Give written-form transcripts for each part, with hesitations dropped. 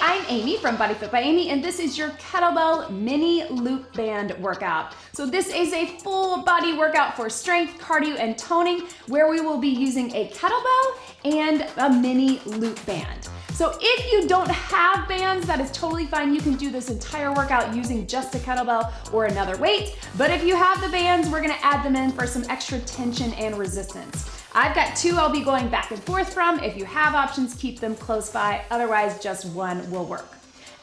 I'm Amy from BodyFit by Amy, and this is your kettlebell mini loop band workout. So this is a full body workout for strength, cardio, and toning, where we will be using a kettlebell and a mini loop band. So if you don't have bands, that is totally fine. You can do this entire workout using just a kettlebell or another weight. But if you have the bands, we're gonna add them in for some extra tension and resistance. I've got two I'll be going back and forth from. If you have options, keep them close by. Otherwise, just one will work.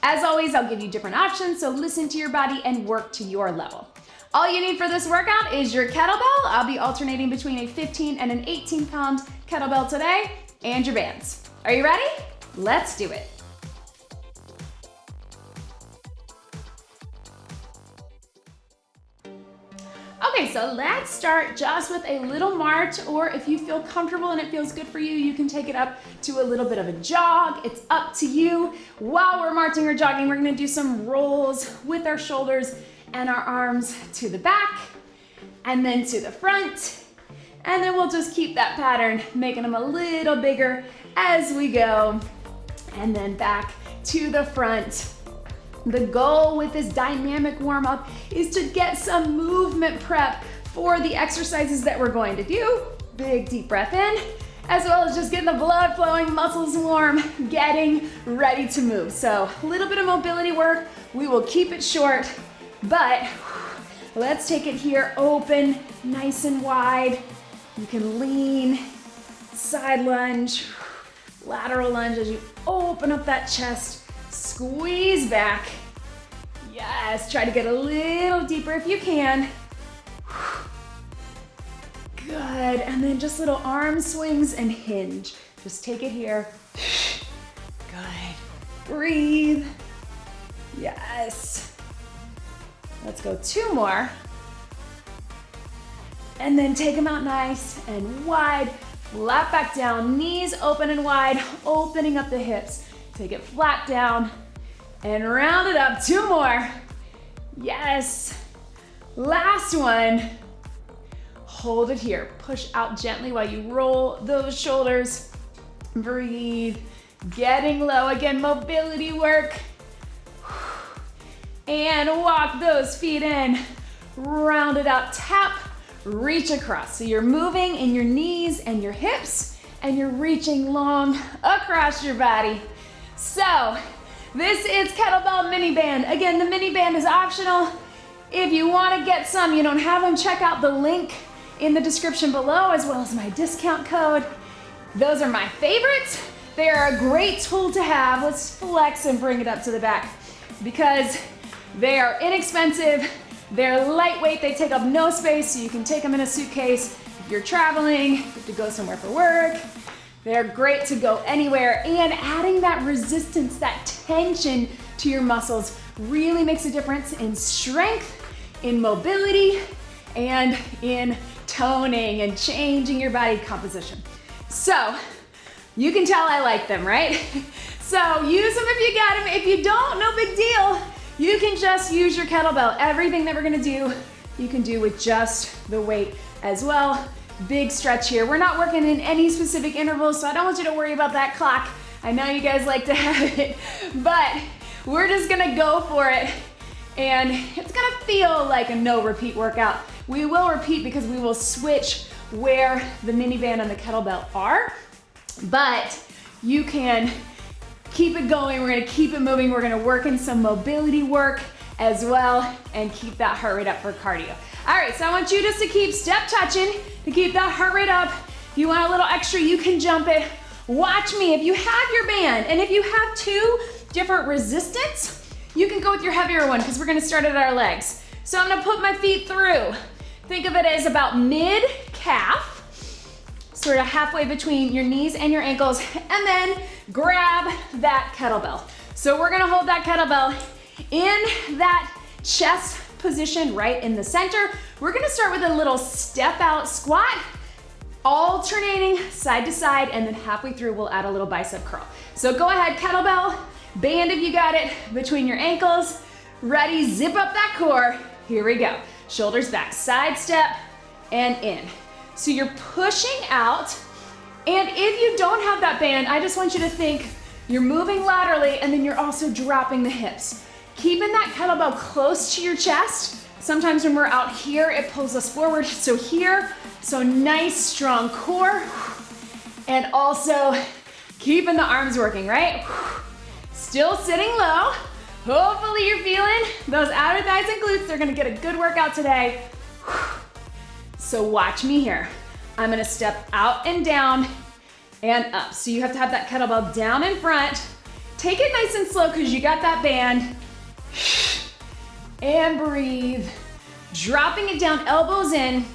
As always, I'll give you different options, so listen to your body and work to your level. All you need for this workout is your kettlebell. I'll be alternating between a 15 and an 18-pound kettlebell today, and your bands. Are you ready? Let's do it. Okay, so let's start just with a little march, or if you feel comfortable and it feels good for you, you can take it up to a little bit of a jog. It's up to you. While we're marching or jogging, we're gonna do some rolls with our shoulders and our arms to the back, and then to the front. And then we'll just keep that pattern, making them a little bigger as we go. And then back to the front. The goal with this dynamic warm-up is to get some movement prep for the exercises that we're going to do. Big deep breath in, as well as just getting the blood flowing, muscles warm, getting ready to move. So a little bit of mobility work. We will keep it short, but let's take it here, open, nice and wide. You can lean, side lunge, lateral lunge as you open up that chest. Squeeze back. Yes, try to get a little deeper if you can. Good, and then just little arm swings and hinge. Just take it here. Good, breathe. Yes. Let's go two more. And then take them out nice and wide. Flat back down, knees open and wide, opening up the hips. Take it flat down and round it up. Two more. Yes. Last one. Hold it here. Push out gently while you roll those shoulders. Breathe. Getting low. Again, mobility work. And walk those feet in. Round it out. Tap. Reach across. So you're moving in your knees and your hips, and you're reaching long across your body. So, this is kettlebell mini band. Again, the mini band is optional. If you want to get some, you don't have them, check out the link in the description below, as well as my discount code. Those are my favorites. They are a great tool to have. Let's flex and bring it up to the back, because they are inexpensive. They're lightweight, they take up no space, so you can take them in a suitcase if you're traveling, if you have to go somewhere for work. They're great to go anywhere, and adding that resistance, that tension to your muscles really makes a difference in strength, in mobility, and in toning and changing your body composition. So, you can tell I like them, right? So use them if you got them. If you don't, no big deal. You can just use your kettlebell. Everything that we're gonna do, you can do with just the weight as well. Big stretch here. We're not working in any specific intervals, so I don't want you to worry about that clock. I know you guys like to have it, but we're just gonna go for it. And it's gonna feel like a no repeat workout. We will repeat because we will switch where the mini band and the kettlebell are, but you can keep it going. We're gonna keep it moving. We're gonna work in some mobility work as well and keep that heart rate up for cardio. All right, so I want you just to keep step touching, to keep that heart rate up. If you want a little extra, you can jump it. Watch me. If you have your band, and if you have two different resistance, you can go with your heavier one, because we're gonna start at our legs. So I'm gonna put my feet through. Think of it as about mid-calf, sort of halfway between your knees and your ankles, and then grab that kettlebell. So we're gonna hold that kettlebell in that chest position right in the center. We're gonna start with a little step out squat, alternating side to side, and then halfway through we'll add a little bicep curl. So go ahead, kettlebell, band if you got it, between your ankles. Ready, zip up that core. Here we go. Shoulders back, side step, and in. So you're pushing out, and if you don't have that band, I just want you to think You're moving laterally, and then you're also dropping the hips. Keeping that kettlebell close to your chest. Sometimes when we're out here, it pulls us forward. So here, so nice, strong core. And also keeping the arms working, right? Still sitting low. Hopefully you're feeling those outer thighs and glutes. They're gonna get a good workout today. So watch me here. I'm gonna step out and down and up. So you have to have that kettlebell down in front. Take it nice and slow because you got that band. And breathe. Dropping it down, elbows in.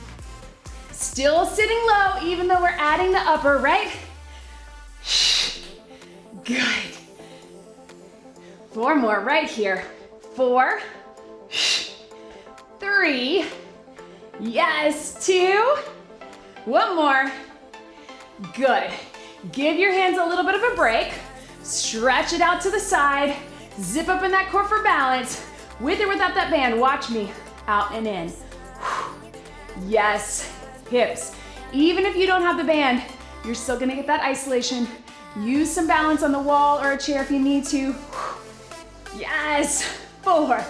Still sitting low, even though we're adding the upper, right? Good. 4 more right here. 4, 3, yes, 2, 1 more. Good. Give your hands a little bit of a break. Stretch it out to the side. Zip up in that core for balance. With or without that band, watch me. Out and in. Yes, hips. Even if you don't have the band, you're still gonna get that isolation. Use some balance on the wall or a chair if you need to. Yes, 4,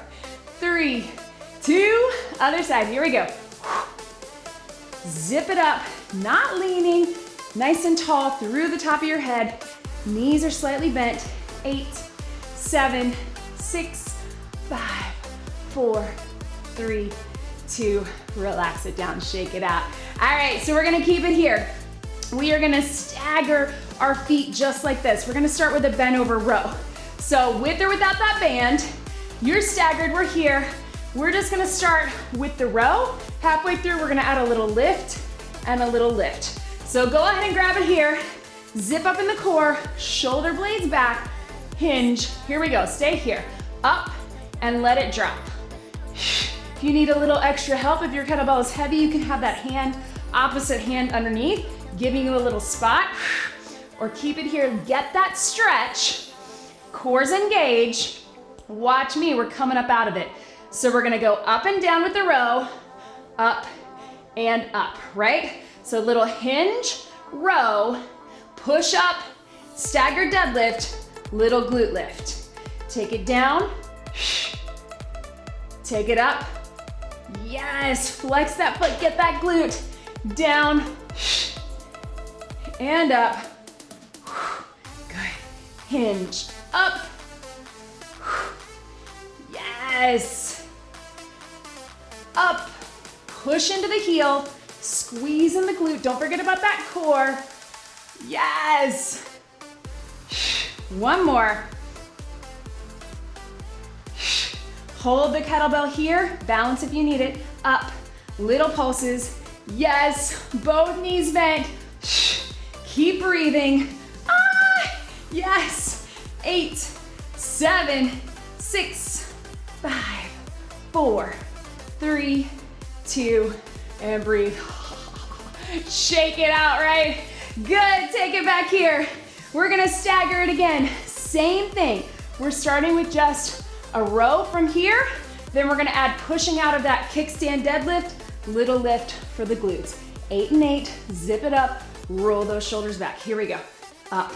3, 2, other side, here we go. Zip it up, not leaning, nice and tall through the top of your head. Knees are slightly bent. 8, 7, 6, 5, 4, 3, 2, relax it down, shake it out. All right, so we're gonna keep it here. We are gonna stagger our feet just like this. We're gonna start with a bent over row. So with or without that band, you're staggered, we're here. We're just gonna start with the row. Halfway through, we're gonna add a little lift and a little lift. So go ahead and grab it here. Zip up in the core, shoulder blades back, hinge. Here we go, stay here. Up and let it drop. If you need a little extra help, if your kettlebell is heavy, you can have that hand, opposite hand underneath, giving you a little spot, or keep it here, get that stretch, cores engage. Watch me, we're coming up out of it. So we're gonna go up and down with the row, up and up, right? So little hinge, row, push up, staggered deadlift, little glute lift. Take it down, take it up. Yes, flex that foot, get that glute. Down and up. Good. Hinge up. Yes. Up. Push into the heel. Squeeze in the glute. Don't forget about that core. Yes. 1 more. Hold the kettlebell here. Balance if you need it. Up. Little pulses. Yes. Both knees bent. Keep breathing. Ah, yes. 8, 7, 6, 5, 4, 3, 2, and breathe. Shake it out, right? Good, take it back here. We're gonna stagger it again. Same thing. We're starting with just a row from here. Then we're gonna add pushing out of that kickstand deadlift, little lift for the glutes. 8 and 8, zip it up, roll those shoulders back. Here we go. Up.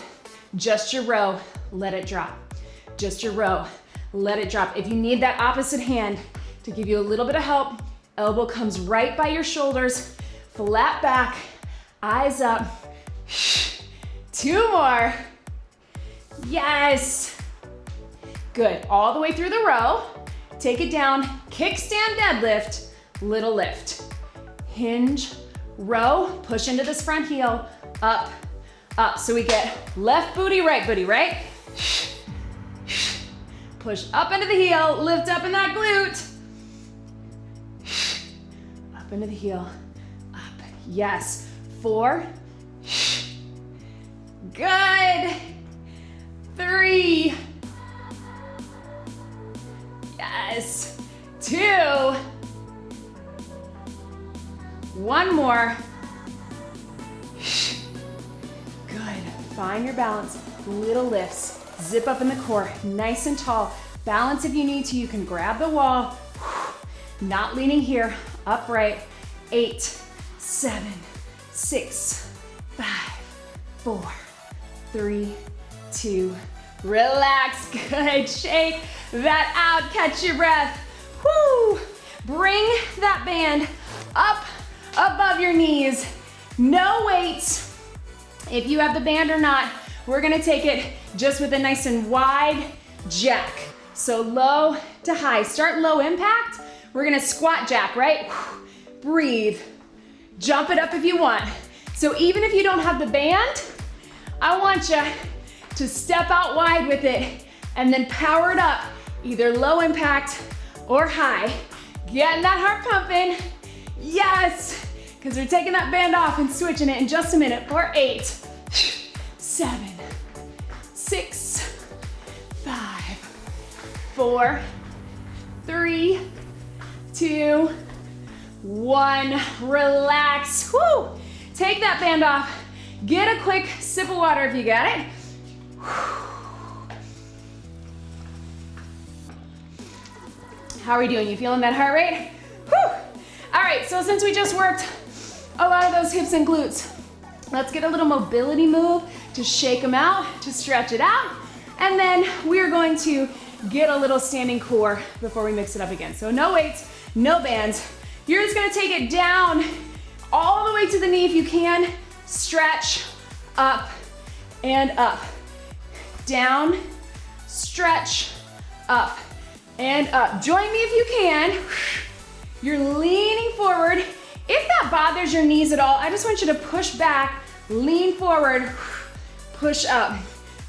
Just your row, let it drop. Just your row, let it drop. If you need that opposite hand to give you a little bit of help, elbow comes right by your shoulders, flat back, eyes up. 2 more. Yes. Good, all the way through the row. Take it down, kickstand deadlift, little lift. Hinge, row, push into this front heel, up, up. So we get left booty, right? Push up into the heel, lift up in that glute. Up into the heel, up, yes. 4, good. 3, yes. 2, 1 more. Good, find your balance, little lifts. Zip up in the core, nice and tall. Balance if you need to, you can grab the wall. Not leaning here, upright. 8, 7, 6, 5, 4, 3, 2. Relax, good. Shake that out, catch your breath. Woo! Bring that band up above your knees. No weights. If you have the band or not, we're gonna take it just with a nice and wide jack. So low to high. Start low impact. We're gonna squat jack, right? Breathe. Jump it up if you want. So even if you don't have the band, I want you to step out wide with it and then power it up, either low impact or high. Getting that heart pumping. Yes, because we're taking that band off and switching it in just a minute. For 8, 7, 6, 5, 4, 3, 2, 1. Relax. Woo! Take that band off. Get a quick sip of water if you got it. How are we doing? You feeling that heart rate? Whew. All right, so since we just worked a lot of those hips and glutes, let's get a little mobility move to shake them out, to stretch it out. And then we are going to get a little standing core before we mix it up again. So no weights, no bands. You're just gonna take it down all the way to the knee if you can. Stretch, up, and up. Down, stretch, up, and up. Join me if you can. You're leaning forward. If that bothers your knees at all, I just want you to push back, lean forward, push up,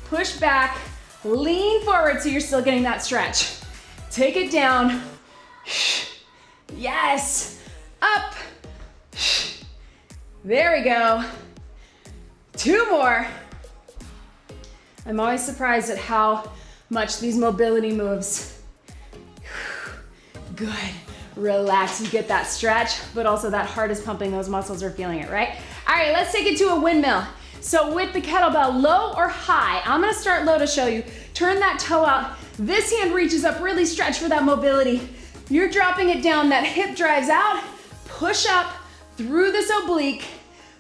push back, lean forward so you're still getting that stretch. Take it down. Yes, up. There we go. 2 more. I'm always surprised at how much these mobility moves. Good. Relax, you get that stretch, but also that heart is pumping, those muscles are feeling it, right? All right, let's take it to a windmill. So with the kettlebell, low or high, I'm gonna start low to show you. Turn that toe out. This hand reaches up, really stretch for that mobility. You're dropping it down, that hip drives out, push up through this oblique,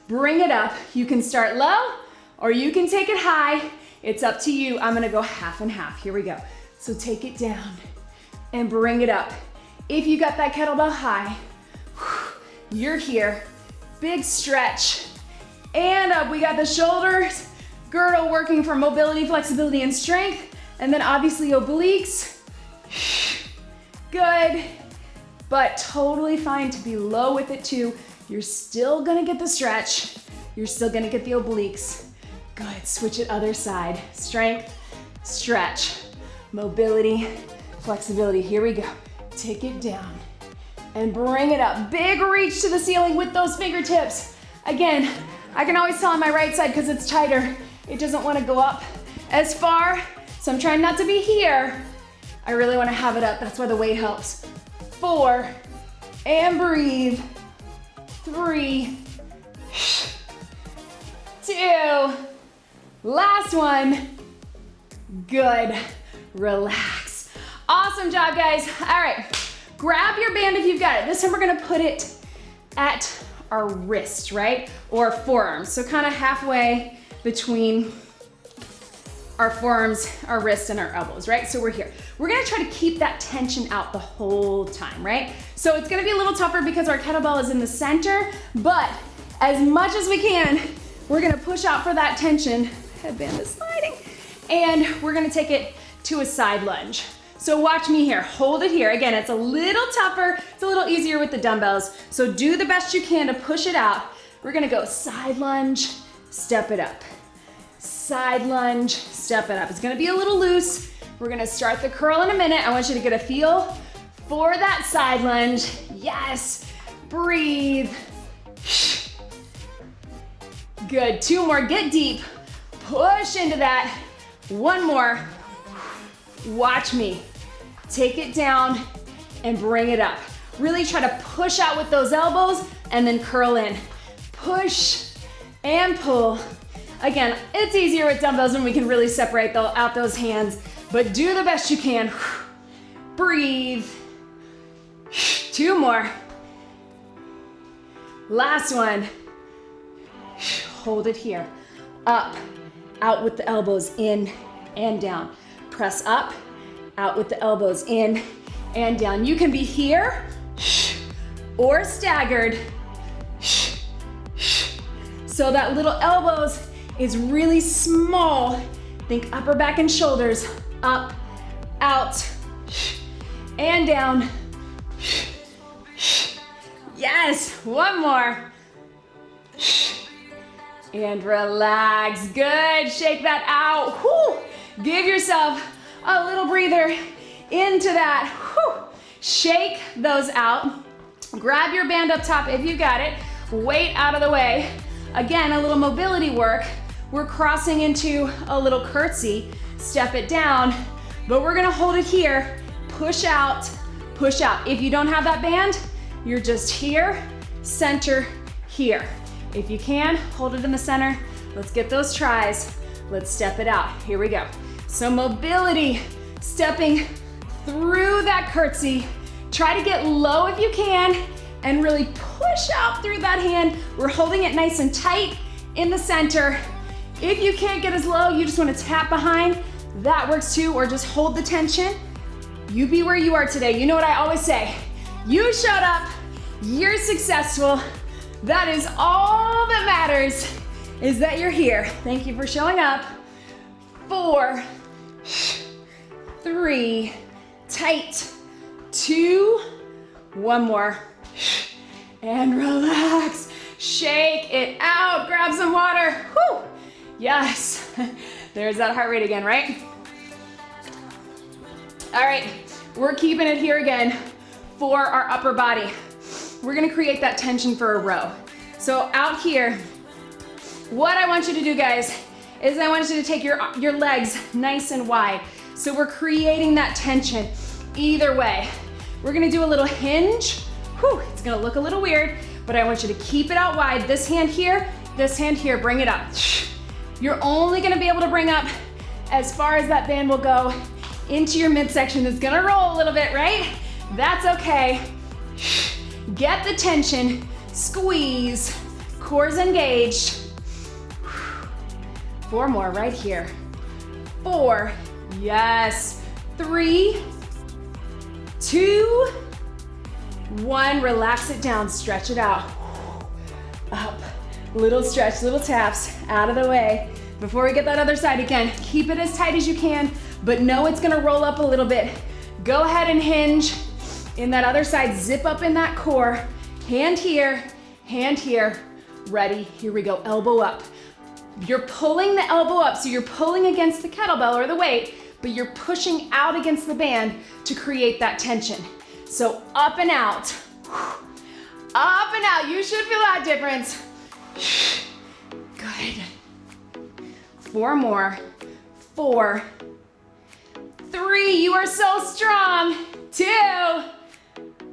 bring it up. You can start low or you can take it high. It's up to you. I'm gonna go half and half. Here we go. So take it down and bring it up. If you got that kettlebell high, you're here. Big stretch. And up. We got the shoulders, girdle working for mobility, flexibility, and strength. And then obviously obliques. Good. But totally fine to be low with it too. You're still gonna get the stretch. You're still gonna get the obliques. Good, switch it other side. Strength, stretch, mobility, flexibility. Here we go. Take it down and bring it up. Big reach to the ceiling with those fingertips. Again, I can always tell on my right side because it's tighter. It doesn't wanna go up as far. So I'm trying not to be here. I really wanna have it up. That's why the weight helps. 4, and breathe. 3, 2, last one. Good, relax. Awesome job, guys. All right, grab your band if you've got it. This time we're gonna put it at our wrist, right? Or forearms, so kind of halfway between our forearms, our wrists, and our elbows, right? So we're here. We're gonna try to keep that tension out the whole time, right? So it's gonna be a little tougher because our kettlebell is in the center, but as much as we can, we're gonna push out for that tension. Headband is sliding. And we're gonna take it to a side lunge. So watch me here, hold it here. Again, it's a little tougher, it's a little easier with the dumbbells. So do the best you can to push it out. We're gonna go side lunge, step it up. Side lunge, step it up. It's gonna be a little loose. We're gonna start the curl in a minute. I want you to get a feel for that side lunge. Yes, breathe. Good, 2 more, get deep. Push into that. 1 more. Watch me. Take it down and bring it up. Really try to push out with those elbows and then curl in. Push and pull. Again, it's easier with dumbbells when we can really separate out those hands, but do the best you can. Breathe. 2 more. Last one. Hold it here. Up out with the elbows, in and down. Press up, out with the elbows, in and down. You can be here or staggered. So that little elbows is really small. Think upper back and shoulders, up, out, and down. Yes, one more. And relax, good, shake that out. Whew. Give yourself a little breather into that. Whew. Shake those out. Grab your band up top if you got it. Weight out of the way. Again, a little mobility work. We're crossing into a little curtsy. Step it down, but we're gonna hold it here. Push out, push out. If you don't have that band, you're just here, center, here. If you can, hold it in the center. Let's get those tries. Let's step it out. Here we go. So mobility, stepping through that curtsy. Try to get low if you can and really push out through that hand. We're holding it nice and tight in the center. If you can't get as low, you just want to tap behind, that works too, or just hold the tension. You be where you are today. You know what I always say, you showed up, you're successful. That is all that matters, is that you're here. Thank you for showing up. 4, 3, tight, 2, one more, and relax. Shake it out, grab some water. Whew. Yes, there's that heart rate again, right? All right, we're keeping it here again for our upper body. We're gonna create that tension for a row. So out here, what I want you to do, guys, is I want you to take your legs nice and wide. So we're creating that tension either way. We're gonna do a little hinge. Whew, it's gonna look a little weird, but I want you to keep it out wide. This hand here, bring it up. You're only gonna be able to bring up as far as that band will go into your midsection. It's gonna roll a little bit, right? That's okay. Get the tension, squeeze, core's engaged. 4 more right here. 4, yes. 3, 2, 1, relax it down, stretch it out. Up, little stretch, little taps, out of the way. Before we get that other side again, keep it as tight as you can, but know it's gonna roll up a little bit. Go ahead and hinge in that other side, zip up in that core. Hand here, ready, here we go, elbow up. You're pulling the elbow up, so you're pulling against the kettlebell or the weight, but you're pushing out against the band to create that tension. So up and out, up and out. You should feel that difference. Good. 4 more. 4, 3, you are so strong. 2,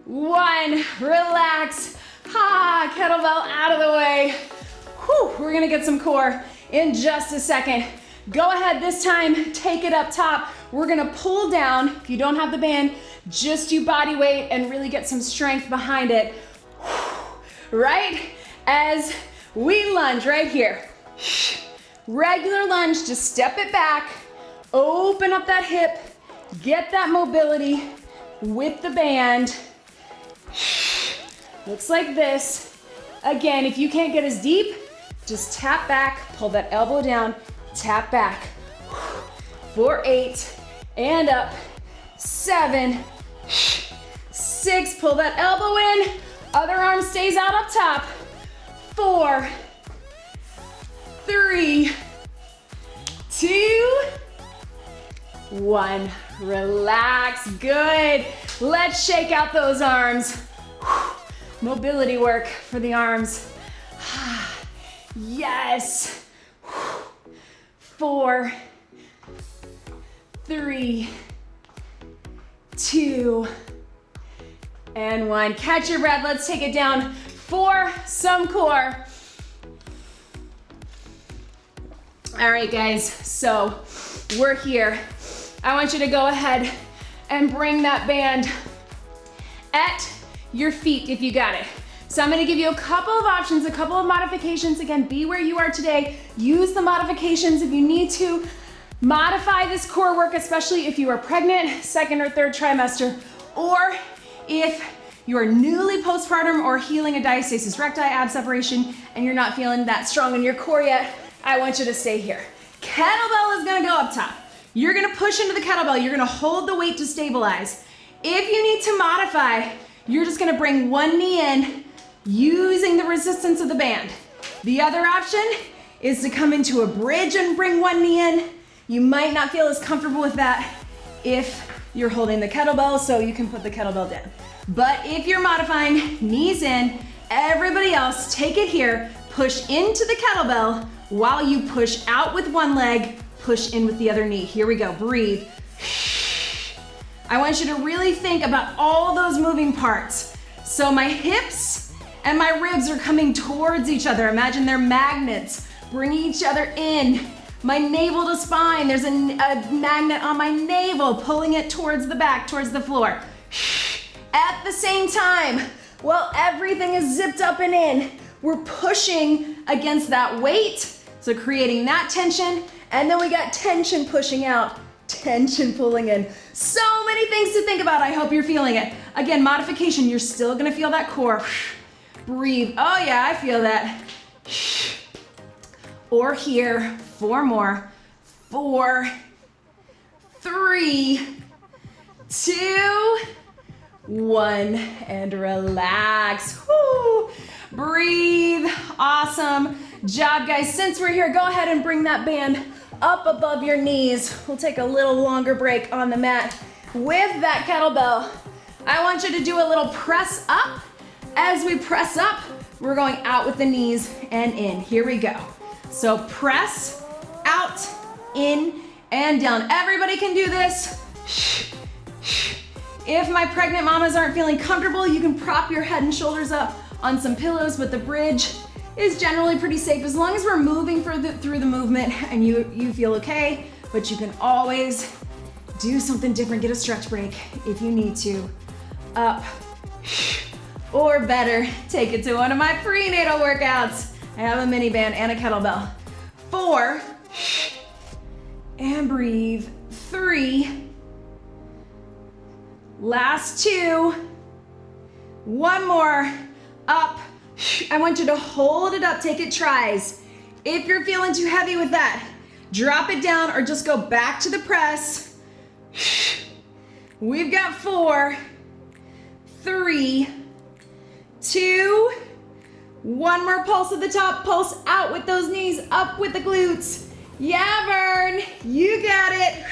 1, relax. Kettlebell out of the way. Whew, we're gonna get some core in just a second. Go ahead this time, take it up top. We're gonna pull down. If you don't have the band, just do body weight and really get some strength behind it. Right as we lunge right here. Regular lunge, just step it back, open up that hip, get that mobility with the band. Looks like this. Again, if you can't get as deep, just tap back, pull that elbow down, tap back. 4, 8, and up. 7, 6, pull that elbow in, other arm stays out up top. 4, 3, 2, 1. Relax, good. Let's shake out those arms. Mobility work for the arms. Yes. 4, 3, 2, and 1. Catch your breath. Let's take it down for some core. All right, guys, so we're here. I want you to go ahead and bring that band at your feet if you got it. So I'm gonna give you a couple of options, a couple of modifications. Again, be where you are today. Use the modifications if you need to. Modify this core work, especially if you are pregnant, second or third trimester, or if you are newly postpartum or healing a diastasis recti ab separation and you're not feeling that strong in your core yet, I want you to stay here. Kettlebell is gonna go up top. You're gonna push into the kettlebell. You're gonna hold the weight to stabilize. If you need to modify, you're just gonna bring one knee in using the resistance of the band. The other option is to come into a bridge and bring one knee in. You might not feel as comfortable with that if you're holding the kettlebell, so you can put the kettlebell down. But if you're modifying, knees in, everybody else, take it here, push into the kettlebell while you push out with one leg, push in with the other knee. Here we go, breathe. I want you to really think about all those moving parts. So my hips and my ribs are coming towards each other. Imagine they're magnets, bringing each other in. My navel to spine, there's a magnet on my navel, pulling it towards the back, towards the floor. At the same time, while everything is zipped up and in, we're pushing against that weight, so creating that tension, and then we got tension pushing out, tension pulling in. So many things to think about. I hope you're feeling it. Again, modification, you're still gonna feel that core. Breathe. Oh yeah, I feel that. Or here, 4 more. 4, 3, 2, 1, and relax. Woo. Breathe. Awesome job, guys. Since we're here, go ahead and bring that band up above your knees. We'll take a little longer break on the mat with that kettlebell. I want you to do a little press up. As we press up, we're going out with the knees and in. Here we go. So press, out, in, and down. Everybody can do this. If my pregnant mamas aren't feeling comfortable, you can prop your head and shoulders up on some pillows, but the bridge is generally pretty safe as long as we're moving through the movement and you feel okay, but you can always do something different, get a stretch break if you need to. Up, or better, take it to one of my prenatal workouts. I have a mini band and a kettlebell. 4, and breathe. 3, last 2, 1 more, up. I want you to hold it up, take it tries. If you're feeling too heavy with that, drop it down or just go back to the press. We've got 4, 3, 2, 1 more pulse at the top, pulse out with those knees, up with the glutes. Yeah, Vern, you got it.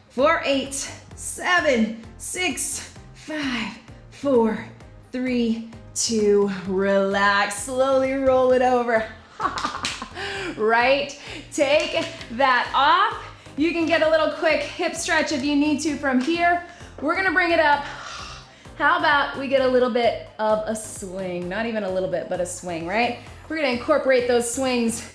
For 8, 7, 6, 5, 4, 3, 2, relax. Slowly roll it over. Right? Take that off. You can get a little quick hip stretch if you need to from here. We're gonna bring it up. How about we get a little bit of a swing? Not even a little bit, but a swing, right? We're gonna incorporate those swings.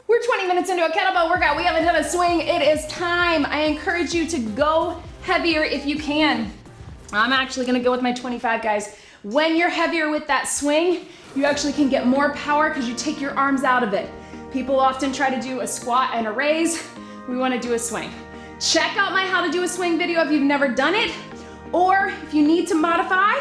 We're 20 minutes into a kettlebell workout. We haven't done a swing. It is time. I encourage you to go heavier if you can. I'm actually gonna go with my 25, guys. When you're heavier with that swing, you actually can get more power because you take your arms out of it. People often try to do a squat and a raise. We wanna do a swing. Check out my how to do a swing video if you've never done it. Or if you need to modify,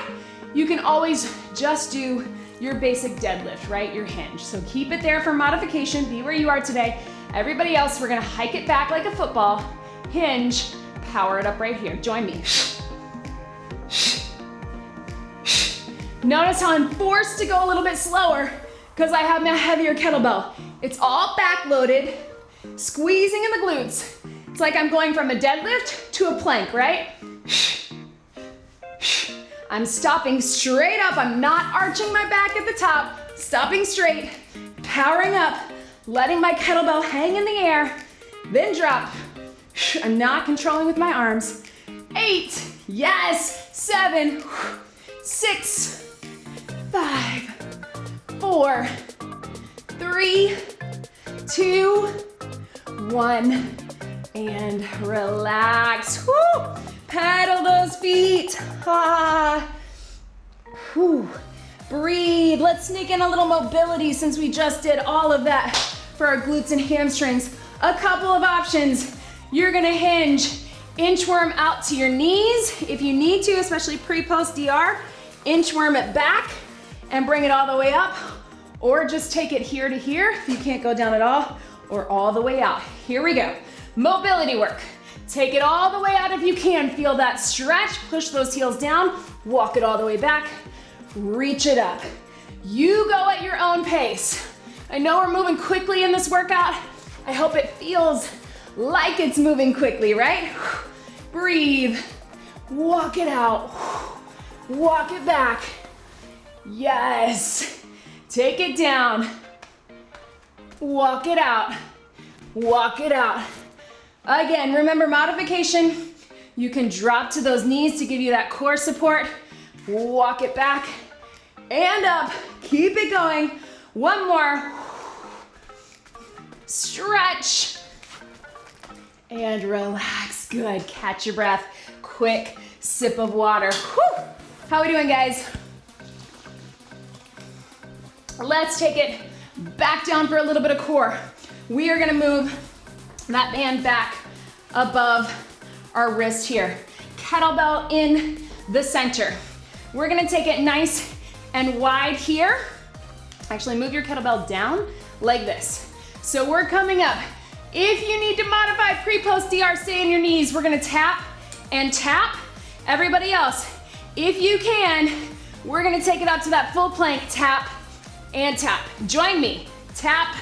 you can always just do your basic deadlift, right? Your hinge. So keep it there for modification. Be where you are today. Everybody else, we're gonna hike it back like a football. Hinge, power it up right here. Join me. Notice how I'm forced to go a little bit slower because I have my heavier kettlebell. It's all backloaded, squeezing in the glutes. It's like I'm going from a deadlift to a plank, right? I'm stopping straight up. I'm not arching my back at the top. Stopping straight, powering up, letting my kettlebell hang in the air, then drop. I'm not controlling with my arms. 8, yes, 7, 6, 5, 4, 3, 2, 1, and relax. Woo! Pedal those feet. Ah. Whew. Breathe. Let's sneak in a little mobility since we just did all of that for our glutes and hamstrings. A couple of options. You're gonna hinge inchworm out to your knees if you need to, especially pre-post DR. Inchworm it back and bring it all the way up, or just take it here to here if you can't go down at all, or all the way out. Here we go. Mobility work. Take it all the way out if you can. Feel that stretch. Push those heels down. Walk it all the way back. Reach it up. You go at your own pace. I know we're moving quickly in this workout. I hope it feels like it's moving quickly, right? Breathe. Walk it out. Walk it back. Yes. Take it down. Walk it out. Walk it out. Again, remember modification. You can drop to those knees to give you that core support. Walk it back and up. Keep it going. One more. Stretch and relax. Good. Catch your breath. Quick sip of water. Whew. How are we doing, guys? Let's take it back down for a little bit of core. We are gonna move that band back above our wrist here. Kettlebell in the center. We're gonna take it nice and wide here. Actually, move your kettlebell down like this. So we're coming up. If you need to modify pre-post DR, stay on your knees. We're gonna tap and tap. Everybody else, if you can, we're gonna take it up to that full plank, tap and tap. Join me, tap,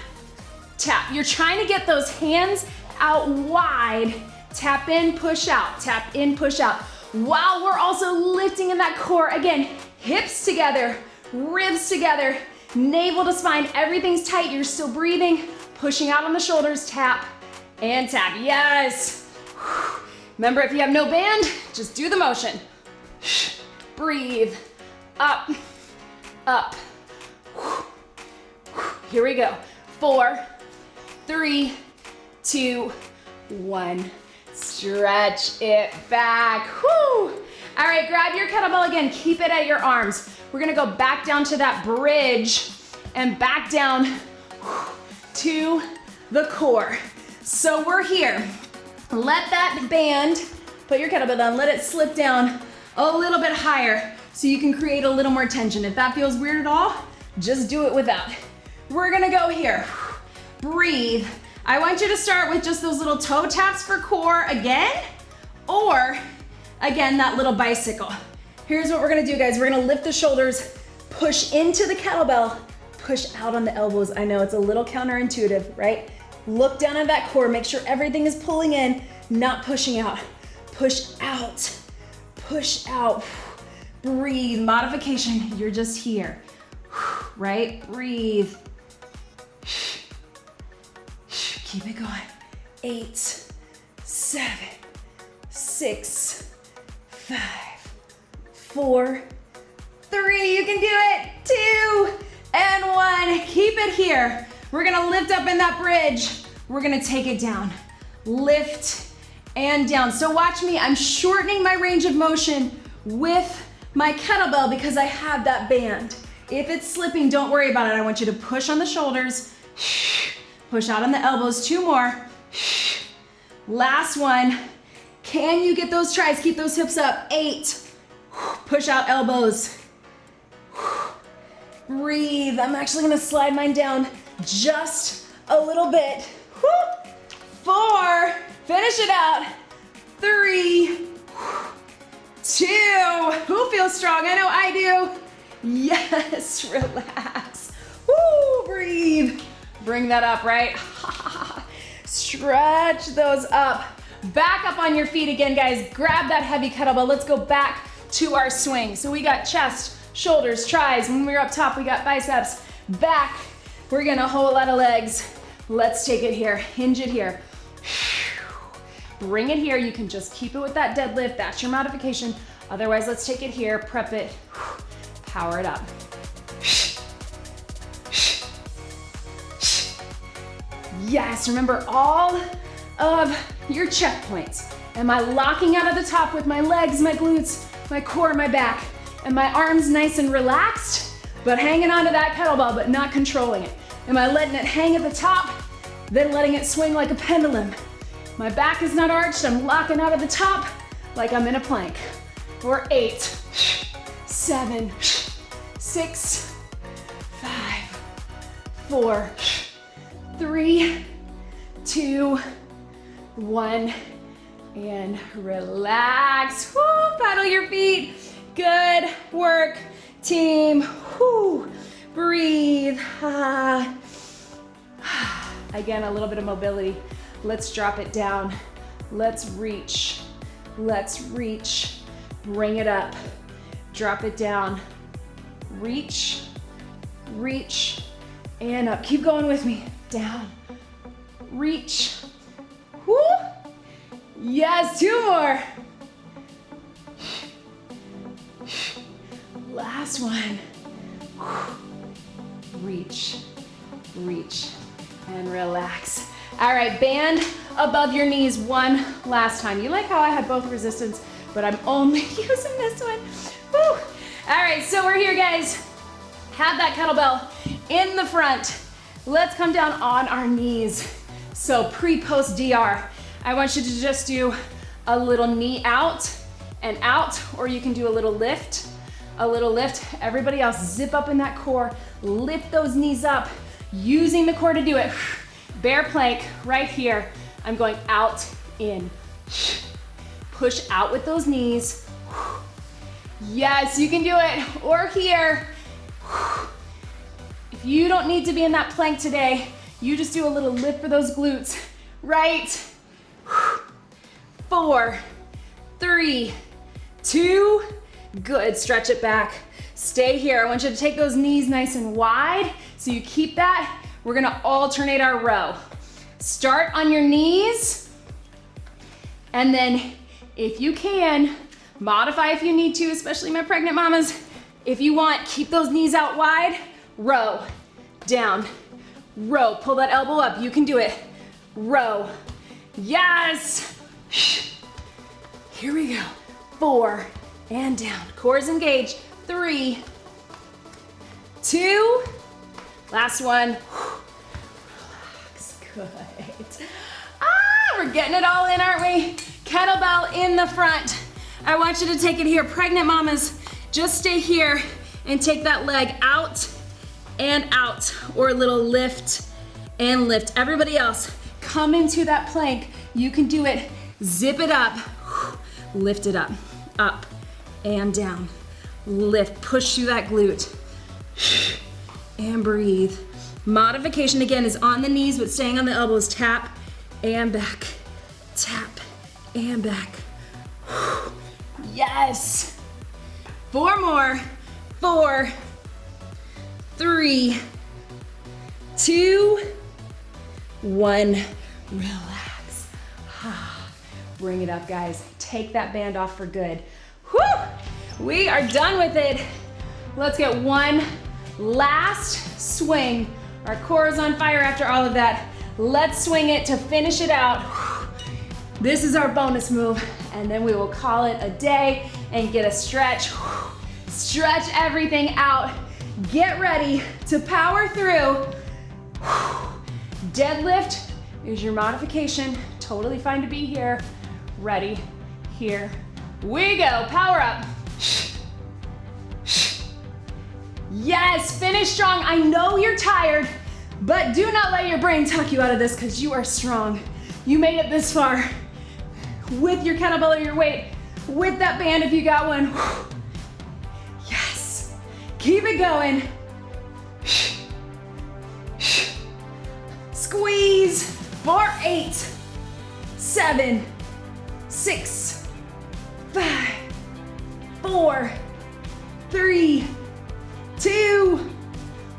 tap. You're trying to get those hands out wide. Tap in, push out, tap in, push out. While we're also lifting in that core. Again, hips together, ribs together, navel to spine, everything's tight. You're still breathing, pushing out on the shoulders, tap and tap. Yes. Remember, if you have no band, just do the motion. Breathe, up, up. Here we go. 4, 3, 2, 1. Stretch it back. Whew. All right, grab your kettlebell again. Keep it at your arms. We're gonna go back down to that bridge and back down to the core. So we're here. Let that band, put your kettlebell down, let it slip down a little bit higher so you can create a little more tension. If that feels weird at all, just do it without. We're gonna go here. Breathe. I want you to start with just those little toe taps for core again, or again, that little bicycle. Here's what we're gonna do, guys. We're gonna lift the shoulders, push into the kettlebell, push out on the elbows. I know it's a little counterintuitive, right? Look down at that core, make sure everything is pulling in, not pushing out. Push out, push out. Breathe, modification, you're just here, right? Breathe. Keep it going. 8, 7, 6, 5, 4, 3. You can do it. 2 and 1. Keep it here. We're gonna lift up in that bridge. We're gonna take it down. Lift and down. So watch me. I'm shortening my range of motion with my kettlebell because I have that band. If it's slipping, don't worry about it. I want you to push on the shoulders. Push out on the elbows. 2 more. Last one. Can you get those tries? Keep those hips up. 8. Push out elbows. Breathe. I'm actually gonna slide mine down just a little bit. 4. Finish it out. 3, 2. Who feels strong? I know I do. Yes, relax. Woo, breathe. Bring that up, right? Stretch those up. Back up on your feet again, guys. Grab that heavy kettlebell. Let's go back to our swing. So we got chest, shoulders, tries. When we were up top, we got biceps. Back, we're gonna hold a lot of legs. Let's take it here. Hinge it here. Bring it here. You can just keep it with that deadlift. That's your modification. Otherwise, let's take it here, prep it, power it up. Yes, remember all of your checkpoints. Am I locking out of the top with my legs, my glutes, my core, my back? And my arms nice and relaxed, but hanging onto that kettlebell, but not controlling it. Am I letting it hang at the top, then letting it swing like a pendulum? My back is not arched, I'm locking out of the top like I'm in a plank. For 8, 7, 6, 5, 4, 3, 2, 1, and relax. Woo, paddle your feet. Good work, team. Woo. Breathe. Again, a little bit of mobility. Let's drop it down. Let's reach. Let's reach. Bring it up. Drop it down. Reach, reach, and up. Keep going with me. Down. Reach. Woo. Yes, 2 more. Last one. Reach, reach, and relax. All right, band above your knees one last time. You like how I had both resistance, but I'm only using this one. Woo. All right, so we're here, guys. Have that kettlebell in the front. Let's come down on our knees. So pre-post DR, I want you to just do a little knee out and out, or you can do a little lift. A little lift. Everybody else, zip up in that core. Lift those knees up, using the core to do it. Bear plank right here. I'm going out, in. Push out with those knees. Yes, you can do it. Or here. If you don't need to be in that plank today, you just do a little lift for those glutes. Right. 4, 3, 2, good. Stretch it back. Stay here. I want you to take those knees nice and wide so you keep that. We're gonna alternate our row. Start on your knees, and then if you can, modify if you need to, especially my pregnant mamas. If you want, keep those knees out wide. Row, down, row. Pull that elbow up. You can do it. Row. Yes. Here we go. 4, and down. Cores engaged. 3, 2, last one. Relax. Good. We're getting it all in, aren't we? Kettlebell in the front. I want you to take it here. Pregnant mamas, just stay here and take that leg out and out, or a little lift and lift. Everybody else, come into that plank. You can do it. Zip it up. Lift it up. Up and down. Lift. Push through that glute. And breathe. Modification again is on the knees, but staying on the elbows. Tap and back. Tap and back. Yes. 4 more. 4, 3, 2, 1. Relax. Bring it up, guys. Take that band off for good. Whew. We are done with it. Let's get one last swing. Our core is on fire after all of that. Let's swing it to finish it out. This is our bonus move, and then we will call it a day and get a stretch. Stretch everything out. Get ready to power through. Deadlift is your modification. Totally fine to be here. Ready, here we go. Power up. Yes, finish strong. I know you're tired, but do not let your brain talk you out of this, because you are strong. You made it this far with your kettlebell or your weight, with that band if you got one. Yes, keep it going. Squeeze for 8, 7, 6, 5, 4, 3, 2,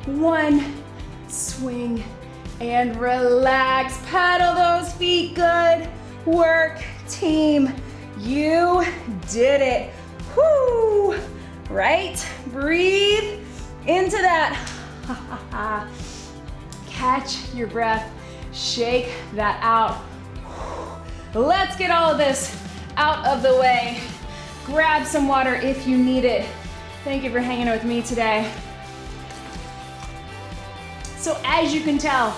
1. Swing and relax. Paddle those feet. Good work, team. You did it. Whoo! Right? Breathe into that. Catch your breath. Shake that out. Let's get all of this out of the way. Grab some water if you need it. Thank you for hanging with me today. So as you can tell,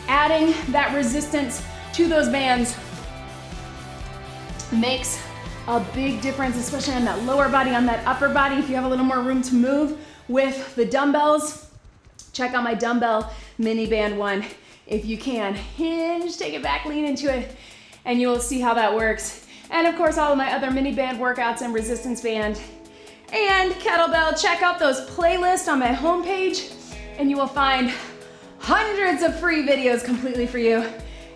adding that resistance to those bands makes a big difference, especially on that lower body, on that upper body. If you have a little more room to move with the dumbbells, check out my dumbbell mini band one. If you can, hinge, take it back, lean into it, and you will see how that works. And of course, all of my other mini band workouts and resistance band and kettlebell, check out those playlists on my homepage, and you will find hundreds of free videos completely for you.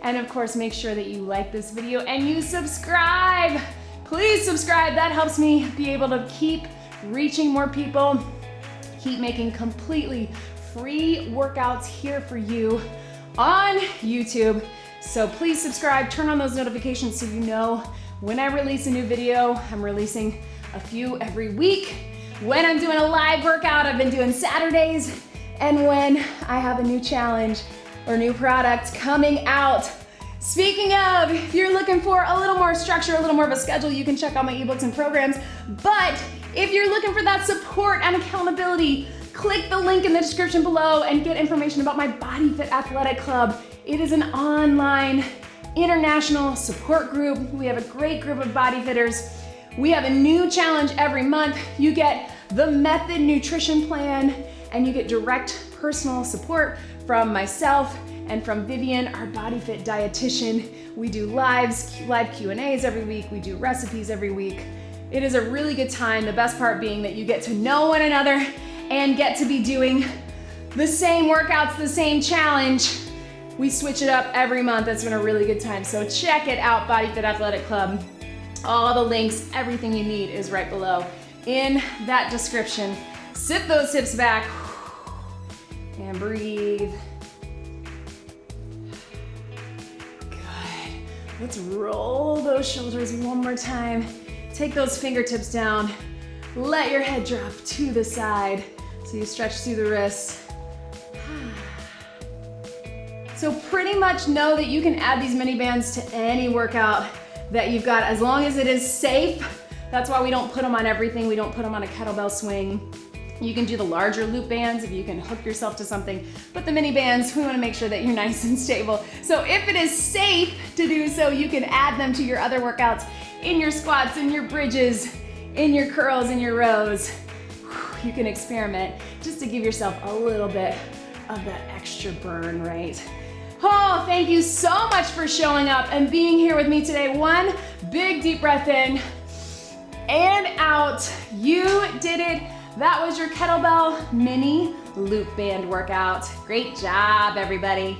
And of course, make sure that you like this video and you subscribe. Please subscribe. That helps me be able to keep reaching more people, keep making completely free workouts here for you on YouTube. So please subscribe, turn on those notifications so you know when I release a new video. I'm releasing a few every week. When I'm doing a live workout, I've been doing Saturdays, and when I have a new challenge or new product coming out. Speaking of, if you're looking for a little more structure, a little more of a schedule, you can check out my ebooks and programs. But if you're looking for that support and accountability, click the link in the description below and get information about my BodyFit Athletic Club. It is an online international support group. We have a great group of bodyfitters. We have a new challenge every month. You get the Method Nutrition Plan, and you get direct personal support from myself and from Vivian, our BodyFit dietitian. We do live Q&As every week. We do recipes every week. It is a really good time. The best part being that you get to know one another and get to be doing the same workouts, the same challenge. We switch it up every month. It's been a really good time. So check it out, BodyFit Athletic Club. All the links, everything you need is right below in that description. Sit those hips back and breathe. Good. Let's roll those shoulders one more time. Take those fingertips down. Let your head drop to the side so you stretch through the wrists. So pretty much know that you can add these mini bands to any workout that you've got, as long as it is safe. That's why we don't put them on everything. We don't put them on a kettlebell swing. You can do the larger loop bands if you can hook yourself to something, but the mini bands, we wanna make sure that you're nice and stable. So if it is safe to do so, you can add them to your other workouts, in your squats, in your bridges, in your curls, in your rows. You can experiment just to give yourself a little bit of that extra burn, right? Oh, thank you so much for showing up and being here with me today. One big deep breath in and out. You did it. That was your kettlebell mini loop band workout. Great job, everybody.